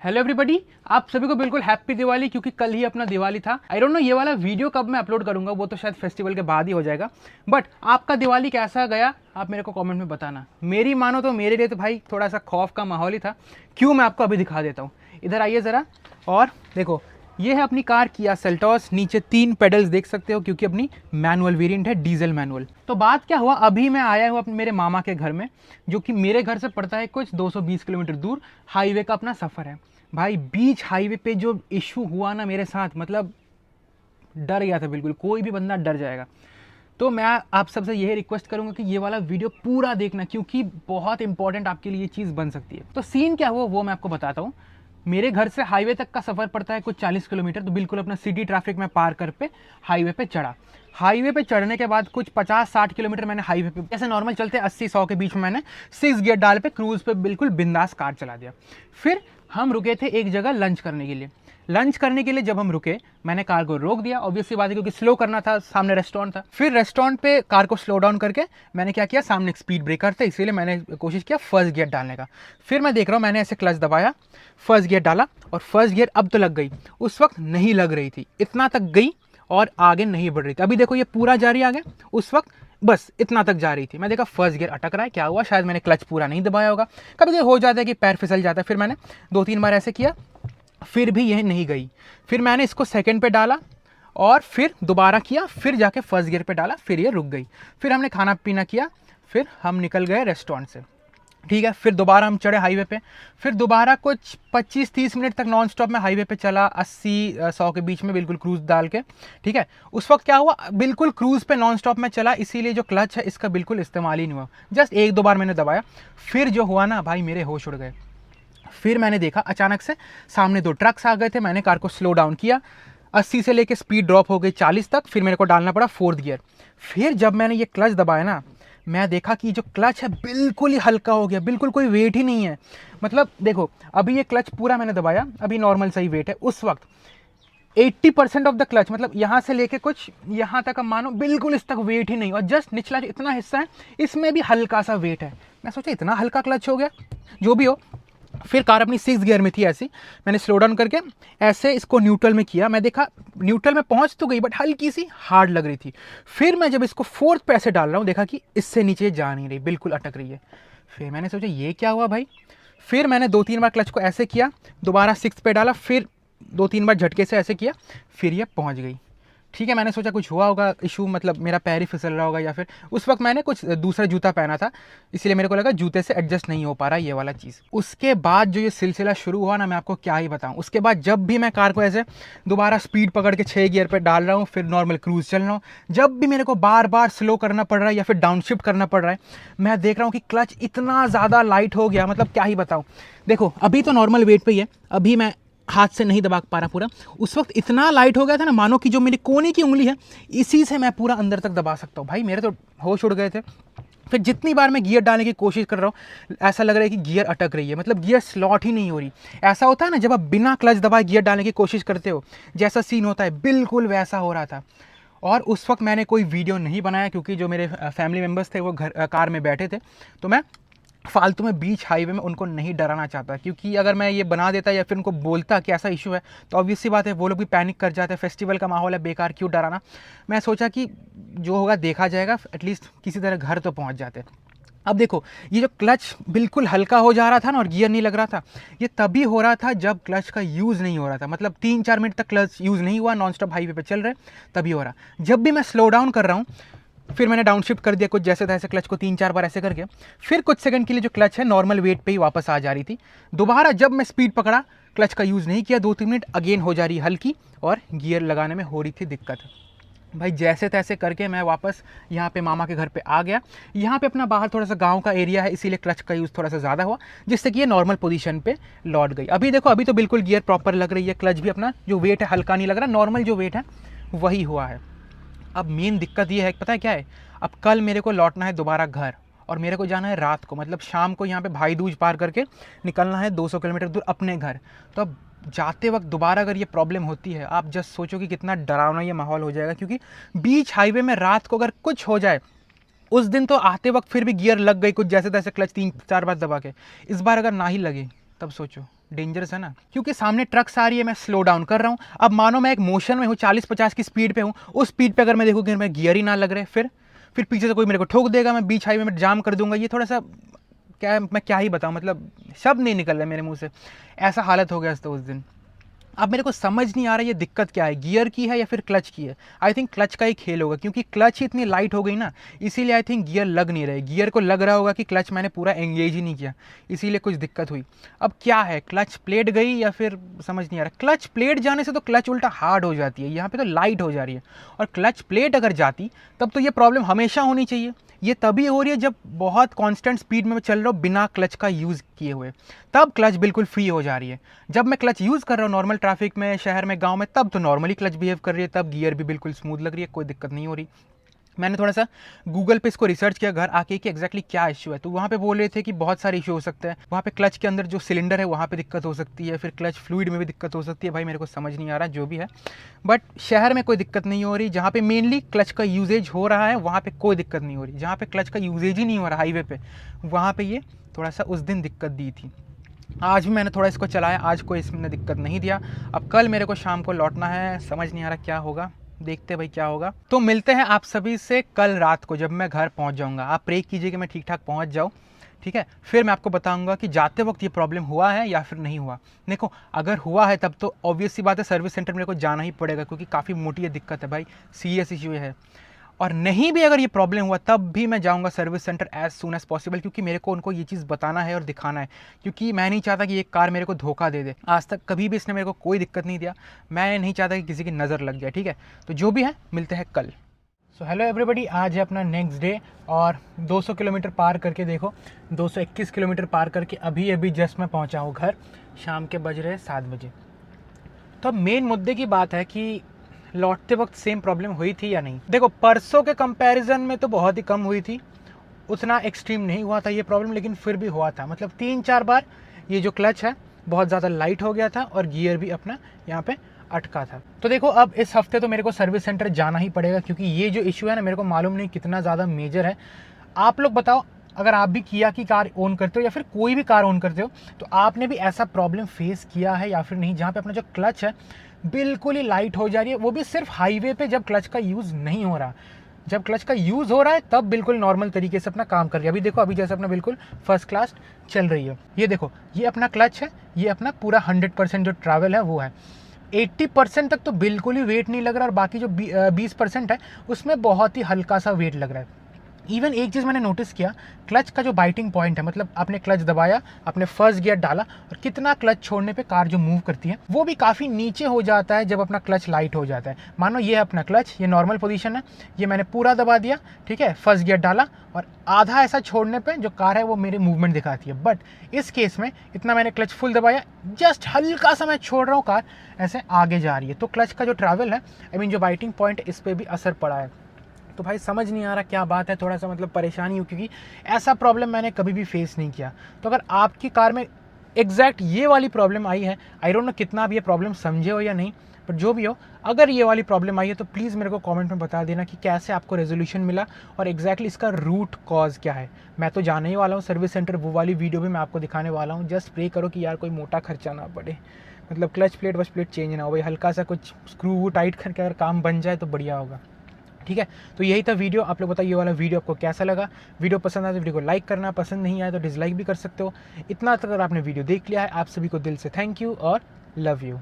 Hello everybody, आप सभी को बिल्कुल हैप्पी दिवाली। क्योंकि कल ही अपना दिवाली था। आई डोंट नो ये वाला वीडियो कब मैं अपलोड करूंगा, वो तो शायद फेस्टिवल के बाद ही हो जाएगा। बट आपका दिवाली कैसा गया आप मेरे को कमेंट में बताना। मेरी मानो तो मेरे लिए तो भाई थोड़ा सा खौफ का माहौल ही था। क्यों, मैं आपको अभी दिखा देता हूँ। इधर आइए ज़रा और देखो, ये है अपनी कार किया सेल्टॉस। नीचे 3 पेडल्स देख सकते हो क्योंकि अपनी मैनुअल वेरिएंट है, डीजल मैनुअल। तो बात क्या हुआ, अभी मैं आया हूँ अपने मेरे मामा के घर में, जो कि मेरे घर से पड़ता है कुछ 220 किलोमीटर दूर। हाईवे का अपना सफ़र है भाई। बीच हाईवे पे जो इशू हुआ ना मेरे साथ, मतलब डर गया था बिल्कुल। कोई भी बंदा डर जाएगा। तो मैं आप सबसे यही रिक्वेस्ट करूंगा कि ये वाला वीडियो पूरा देखना, क्योंकि बहुत इंपॉर्टेंट आपके लिए ये चीज़ बन सकती है। तो सीन क्या हुआ वो मैं आपको बताता हूँ। मेरे घर से हाईवे तक का सफ़र पड़ता है कुछ 40 किलोमीटर। तो बिल्कुल अपना सिटी ट्रैफिक में पार कर पे हाईवे पे चढ़ा। हाईवे पे चढ़ने के बाद कुछ 50-60 किलोमीटर मैंने हाईवे पे जैसे नॉर्मल चलते 80-100 के बीच में मैंने 6 गियर डाल पे क्रूज़ पे बिल्कुल बिंदास कार चला दिया। फिर हम रुके थे एक जगह लंच करने के लिए। लंच करने के लिए जब हम रुके, मैंने कार को रोक दिया। ऑब्वियसली बात है क्योंकि स्लो करना था, सामने रेस्टोरेंट था। फिर रेस्टोरेंट पे कार को स्लो डाउन करके मैंने क्या किया, सामने एक स्पीड ब्रेकर था इसीलिए मैंने कोशिश किया फर्स्ट गियर डालने का। फिर मैं देख रहा हूँ, मैंने ऐसे क्लच दबाया, फर्स्ट गियर डाला और फर्स्ट गियर अब तो लग गई। उस वक्त नहीं लग रही थी, इतना तक गई और आगे नहीं बढ़ रही थी। अभी देखो ये पूरा जारी आगे, उस वक्त बस इतना तक जा रही थी। मैं देखा फर्स्ट गियर अटक रहा है, क्या हुआ, शायद मैंने क्लच पूरा नहीं दबाया होगा। कभी कभी हो जाता है कि पैर फिसल जाता है। फिर मैंने 2-3 बार ऐसे किया, फिर भी यह नहीं गई। फिर मैंने इसको सेकंड पे डाला और फिर दोबारा किया, फिर जाके फर्स्ट गियर पे डाला, फिर ये रुक गई। फिर हमने खाना पीना किया, फिर हम निकल गए रेस्टोरेंट से। ठीक है, फिर दोबारा हम चढ़े हाईवे पे। फिर दोबारा कुछ 25-30 मिनट तक नॉन स्टॉप में हाईवे पे चला, 80-100 के बीच में बिल्कुल क्रूज डाल के। ठीक है, उस वक्त क्या हुआ, बिल्कुल क्रूज पे नॉन स्टॉप में चला, इसीलिए जो क्लच है इसका बिल्कुल इस्तेमाल ही नहीं हुआ। जस्ट 1-2 बार मैंने दबाया। फिर जो हुआ ना भाई, मेरे होश उड़ गए। फिर मैंने देखा अचानक से सामने 2 ट्रक्स आ गए थे। मैंने कार को स्लो डाउन किया, 80 से लेके स्पीड ड्रॉप हो गई 40 तक। फिर मेरे को डालना पड़ा फोर्थ गियर। फिर जब मैंने ये क्लच दबाया ना, मैं देखा कि जो क्लच है बिल्कुल ही हल्का हो गया, बिल्कुल कोई वेट ही नहीं है। मतलब देखो, अभी ये क्लच पूरा मैंने दबाया, अभी नॉर्मल सही वेट है। उस वक्त 80% ऑफ द क्लच, मतलब यहाँ से लेके कुछ यहाँ तक, हम मानो बिल्कुल इस तक वेट ही नहीं। और जस्ट निचला जो इतना हिस्सा है इसमें भी हल्का सा वेट है। मैं सोचा इतना हल्का क्लच हो गया, जो भी हो। फिर कार अपनी 6 गियर में थी, ऐसी मैंने स्लो डाउन करके ऐसे इसको न्यूट्रल में किया। मैं देखा न्यूट्रल में पहुंच तो गई, बट हल्की सी हार्ड लग रही थी। फिर मैं जब इसको फोर्थ पे ऐसे डाल रहा हूँ, देखा कि इससे नीचे जा नहीं रही, बिल्कुल अटक रही है। फिर मैंने सोचा ये क्या हुआ भाई। फिर मैंने 2-3 बार क्लच को ऐसे किया, दोबारा 6 पे डाला, फिर 2-3 बार झटके से ऐसे किया, फिर ये पहुँच गई। ठीक है, मैंने सोचा कुछ हुआ होगा इशू, मतलब मेरा पैर ही फिसल रहा होगा, या फिर उस वक्त मैंने कुछ दूसरा जूता पहना था, इसलिए मेरे को लगा जूते से एडजस्ट नहीं हो पा रहा ये वाला चीज़। उसके बाद जो ये सिलसिला शुरू हुआ ना, मैं आपको क्या ही बताऊं। उसके बाद जब भी मैं कार को ऐसे दोबारा स्पीड पकड़ के 6 गियर पे डाल रहा हूँ, फिर नॉर्मल क्रूज चल रहा हूँ, जब भी मेरे को बार बार स्लो करना पड़ रहा है या फिर डाउन शिफ्ट करना पड़ रहा है, मैं देख रहा हूँ कि क्लच इतना ज़्यादा लाइट हो गया, मतलब क्या ही बताऊँ। देखो अभी तो नॉर्मल वेट पे ही है, अभी मैं हाथ से नहीं दबा पा रहा पूरा। उस वक्त इतना लाइट हो गया था ना, मानो कि जो मेरी कोने की उंगली है इसी से मैं पूरा अंदर तक दबा सकता हूँ। भाई मेरे तो होश उड़ गए थे। फिर जितनी बार मैं गियर डालने की कोशिश कर रहा हूँ, ऐसा लग रहा है कि गियर अटक रही है, मतलब गियर स्लॉट ही नहीं हो रही। ऐसा होता है ना जब आप बिना क्लच दबाए गियर डालने की कोशिश करते हो, जैसा सीन होता है, बिल्कुल वैसा हो रहा था। और उस वक्त मैंने कोई वीडियो नहीं बनाया क्योंकि जो मेरे फैमिली मेम्बर्स थे वो कार में बैठे थे, तो मैं फालतू में बीच हाईवे में उनको नहीं डराना चाहता। क्योंकि अगर मैं ये बना देता या फिर उनको बोलता कि ऐसा इशू है, तो ऑब्वियस सी बात है वो लोग भी पैनिक कर जाते हैं। फेस्टिवल का माहौल है, बेकार क्यों डराना। मैं सोचा कि जो होगा देखा जाएगा, एटलीस्ट किसी तरह घर तो पहुंच जाते। अब देखो, ये जो क्लच बिल्कुल हल्का हो जा रहा था ना और गियर नहीं लग रहा था, ये तभी हो रहा था जब क्लच का यूज़ नहीं हो रहा था। मतलब 3-4 मिनट तक क्लच यूज़ नहीं हुआ, नॉन स्टॉप हाईवे पे चल रहे, तभी हो रहा। जब भी मैं स्लो डाउन कर रहा हूँ, फिर मैंने डाउन शिफ्ट कर दिया कुछ जैसे तैसे, क्लच को 3-4 बार ऐसे करके, फिर कुछ सेकंड के लिए जो क्लच है नॉर्मल वेट पे ही वापस आ जा रही थी। दोबारा जब मैं स्पीड पकड़ा, क्लच का यूज़ नहीं किया, 2-3 मिनट अगेन हो जा रही हल्की, और गियर लगाने में हो रही थी दिक्कत। भाई जैसे तैसे करके मैं वापस यहाँ पे मामा के घर पे आ गया। यहाँ पे अपना बाहर थोड़ा सा गांव का एरिया है, इसीलिए क्लच का यूज़ थोड़ा सा ज़्यादा हुआ, जिससे कि ये नॉर्मल पोजीशन पे लौट गई। अभी देखो, अभी तो बिल्कुल गियर प्रॉपर लग रही है, क्लच भी अपना जो वेट है हल्का नहीं लग रहा, नॉर्मल जो वेट है वही हुआ है। अब मेन दिक्कत ये है, पता है क्या है, अब कल मेरे को लौटना है दोबारा घर, और मेरे को जाना है रात को, मतलब शाम को यहाँ पे भाई दूज पार करके निकलना है 200 किलोमीटर दूर अपने घर। तो अब जाते वक्त दोबारा अगर ये प्रॉब्लम होती है, आप जस्ट सोचो कि कितना डरावना ये माहौल हो जाएगा। क्योंकि बीच हाईवे में रात को अगर कुछ हो जाए, उस दिन तो आते वक्त फिर भी गियर लग गई कुछ जैसे तैसे, क्लच 3-4 बार दबा के, इस बार अगर ना ही लगे तब सोचो डेंजरस है ना, क्योंकि सामने ट्रक्स आ रही है, मैं स्लो डाउन कर रहा हूँ। अब मानो मैं एक मोशन में हूँ, 40-50 की स्पीड पे हूँ, उस स्पीड पे अगर मैं देखूँ कि मेरे गियर ही ना लग रहे, फिर पीछे से कोई मेरे को ठोक देगा, मैं बीच हाईवे में जाम कर दूंगा। ये थोड़ा सा मैं क्या ही बताऊँ, मतलब शब्द नहीं निकल रहा मेरे मुंह से, ऐसा हालत हो गया था उस दिन। अब मेरे को समझ नहीं आ रहा ये दिक्कत क्या है, गियर की है या फिर क्लच की है। आई थिंक क्लच का ही खेल होगा, क्योंकि क्लच ही इतनी लाइट हो गई ना, इसीलिए आई थिंक गियर लग नहीं रहे। गियर को लग रहा होगा कि क्लच मैंने पूरा एंगेज ही नहीं किया, इसीलिए कुछ दिक्कत हुई। अब क्या है, क्लच प्लेट गई या फिर समझ नहीं आ रहा। क्लच प्लेट जाने से तो क्लच उल्टा हार्ड हो जाती है, यहाँ पे तो लाइट हो जा रही है। और क्लच प्लेट अगर जाती तब तो ये प्रॉब्लम हमेशा होनी चाहिए। ये तभी हो रही है जब बहुत कांस्टेंट स्पीड में मैं चल रहा हूँ बिना क्लच का यूज़ किए हुए, तब क्लच बिल्कुल फ्री हो जा रही है। जब मैं क्लच यूज़ कर रहा हूँ नॉर्मल ट्रैफिक में, शहर में, गांव में, तब तो नॉर्मली क्लच बिहेव कर रही है, तब गियर भी बिल्कुल स्मूथ लग रही है, कोई दिक्कत नहीं हो रही। मैंने थोड़ा सा गूगल पे इसको रिसर्च किया घर आके कि एग्जैक्टली क्या इशू है, तो वहाँ पे बोल रहे थे कि बहुत सारे इशू हो सकते हैं। वहाँ पे क्लच के अंदर जो सिलेंडर है वहाँ पे दिक्कत हो सकती है, फिर क्लच फ्लूइड में भी दिक्कत हो सकती है। भाई मेरे को समझ नहीं आ रहा जो भी है, बट शहर में कोई दिक्कत नहीं हो रही। जहाँ पे मेनली क्लच का यूजेज हो रहा है वहाँ पे कोई दिक्कत नहीं हो रही। जहाँ पे क्लच का यूजेज ही नहीं हो रहा हाईवे पे, वहाँ पे ये थोड़ा सा उस दिन दिक्कत दी थी। आज भी मैंने थोड़ा इसको चलाया, आज कोई इसने दिक्कत नहीं दिया। अब कल मेरे को शाम को लौटना है, समझ नहीं आ रहा क्या होगा, देखते भाई क्या होगा। तो मिलते हैं आप सभी से कल रात को जब मैं घर पहुंच जाऊंगा। आप प्रे कीजिए कि मैं ठीक ठाक पहुंच जाऊं, ठीक है। फिर मैं आपको बताऊंगा कि जाते वक्त ये प्रॉब्लम हुआ है या फिर नहीं हुआ। देखो अगर हुआ है तब तो ऑब्वियस सी बात है, सर्विस सेंटर मेरे को जाना ही पड़ेगा, क्योंकि काफ़ी मोटी ये दिक्कत है भाई, सीरियस इशू है। और नहीं भी अगर ये प्रॉब्लम हुआ तब भी मैं जाऊंगा service centre as soon as possible, क्योंकि मेरे को उनको ये चीज़ बताना है और दिखाना है। क्योंकि मैं नहीं चाहता कि एक कार मेरे को धोखा दे दे। आज तक कभी भी इसने मेरे को कोई दिक्कत नहीं दिया, मैं नहीं चाहता कि किसी की नज़र लग जाए, ठीक है। तो जो भी है मिलते हैं कल। सो हेलो एवरीबडी, आज है अपना नेक्स्ट डे और 200 किलोमीटर पार करके देखो, 221 किलोमीटर पार करके अभी अभी जस्ट मैं पहुंचा हूँ घर। शाम के बज रहे 7 बजे। तो अब मेन मुद्दे की बात है कि लौटते वक्त सेम प्रॉब्लम हुई थी या नहीं। देखो परसों के कंपैरिजन में तो बहुत ही कम हुई थी, उतना एक्सट्रीम नहीं हुआ था ये प्रॉब्लम, लेकिन फिर भी हुआ था। मतलब 3-4 बार ये जो क्लच है बहुत ज़्यादा लाइट हो गया था और गियर भी अपना यहाँ पे अटका था। तो देखो अब इस हफ्ते तो मेरे को सर्विस सेंटर जाना ही पड़ेगा, क्योंकि ये जो इशू है ना, मेरे को मालूम नहीं कितना ज़्यादा मेजर है। आप लोग बताओ, अगर आप भी किया की कार ओन करते हो या फिर कोई भी कार ओन करते हो, तो आपने भी ऐसा प्रॉब्लम फेस किया है या फिर नहीं, जहाँ पे अपना जो क्लच है बिल्कुल ही लाइट हो जा रही है, वो भी सिर्फ हाईवे पे जब क्लच का यूज़ नहीं हो रहा। जब क्लच का यूज़ हो रहा है तब बिल्कुल नॉर्मल तरीके से अपना काम कर रही है। अभी देखो, अभी जैसे अपना बिल्कुल फर्स्ट क्लास चल रही है। ये देखो, ये अपना क्लच है, ये अपना पूरा 100% जो ट्रैवल है वो है। 80% तक तो बिल्कुल ही वेट नहीं लग रहा, और बाकी जो 20% है उसमें बहुत ही हल्का सा वेट लग रहा है। इवन एक चीज़ मैंने नोटिस किया, क्लच का जो बाइटिंग पॉइंट है, मतलब आपने क्लच दबाया, आपने फर्स्ट गियर डाला और कितना क्लच छोड़ने पे कार जो मूव करती है वो भी काफ़ी नीचे हो जाता है जब अपना क्लच लाइट हो जाता है। मानो ये अपना क्लच, ये नॉर्मल पोजीशन है, ये मैंने पूरा दबा दिया, ठीक है, फर्स्ट गियर डाला और आधा ऐसा छोड़ने पे जो कार है वो मेरी मूवमेंट दिखाती है। बट इस केस में इतना मैंने क्लच फुल दबाया, जस्ट हल्का सा मैं छोड़ रहा हूँ, कार ऐसे आगे जा रही है। तो क्लच का जो ट्रैवल है, आई मीन जो बाइटिंग पॉइंट, इस पर भी असर पड़ा है। तो भाई समझ नहीं आ रहा क्या बात है, थोड़ा सा मतलब परेशानी हो, क्योंकि ऐसा प्रॉब्लम मैंने कभी भी फेस नहीं किया। तो अगर आपकी कार में एग्जैक्ट ये वाली प्रॉब्लम आई है, आई डोंट नो कितना आप ये प्रॉब्लम समझे हो या नहीं, पर जो भी हो, अगर ये वाली प्रॉब्लम आई है तो प्लीज़ मेरे को कमेंट में बता देना कि कैसे आपको रेजोल्यूशन मिला और एग्जैक्टली इसका रूट कॉज क्या है। मैं तो जाने ही वाला हूँ सर्विस सेंटर, वो वाली वीडियो भी मैं आपको दिखाने वाला हूँ। जस्ट प्रे करो कि यार कोई मोटा खर्चा ना पड़े, मतलब क्लच प्लेट बस प्लेट चेंज ना हो भाई, हल्का सा कुछ स्क्रू टाइट करके अगर काम बन जाए तो बढ़िया होगा, ठीक है। तो यही था वीडियो। आप लोग बताइए ये वाला वीडियो आपको कैसा लगा। वीडियो पसंद आया तो वीडियो को लाइक करना, पसंद नहीं आया तो डिसलाइक भी कर सकते हो। इतना तक अगर आपने वीडियो देख लिया है, आप सभी को दिल से थैंक यू और लव यू।